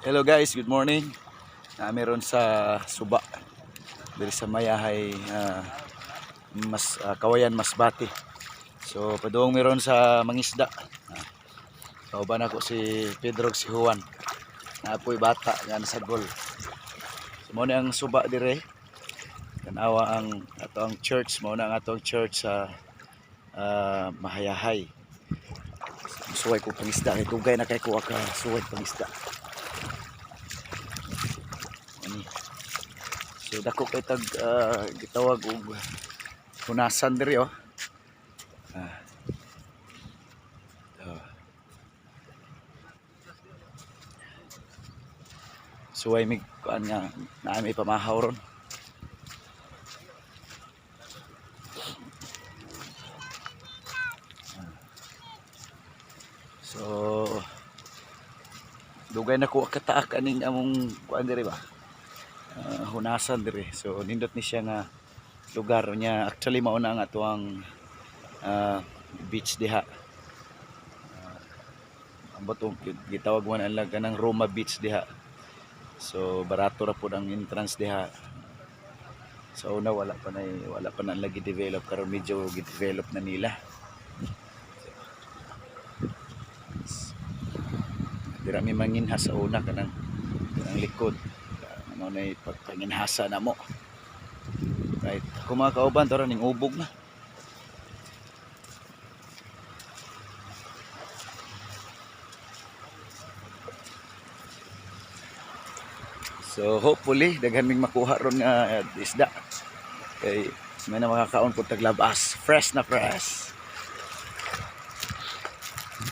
Hello guys, good morning. Meron sa Suba diri sa Mayahay, Kawayan Masbate. So padung meron sa mangisda. Kauban ako si Pedro si Juan. Naapoy bata nga sa gol. So mo ang Suba dire. Tanawa ang ato ang church, mo na ang atong church sa Mahayahay. Suway ko pangisda, kay tugay na kay kuha ka suway pangisda. So dako kay tag gitawag og hunasan diri oh. Suway mig kuan nga naa may pamahaw ron. So dugay na ko kataak aning among kuan diri ba. Hunasan diri. So nindot ni siya nga lugar niya, actually mao na ang atuang beach diha. Ambot gitawag man ang kanang Roma Beach diha. So barato ra pud ang entrance diha. So una wala pa na lagi develop, karon medyo gi-develop na nila. Dira mi manginha sa una kanang likod. Ano na pagpanginhasa na mo. Right. Kung mga kauban, tara ning ubog na. So hopefully daghan ming makuha ron nga isda. Kay may na makakaon pud taglabas. Fresh na fresh.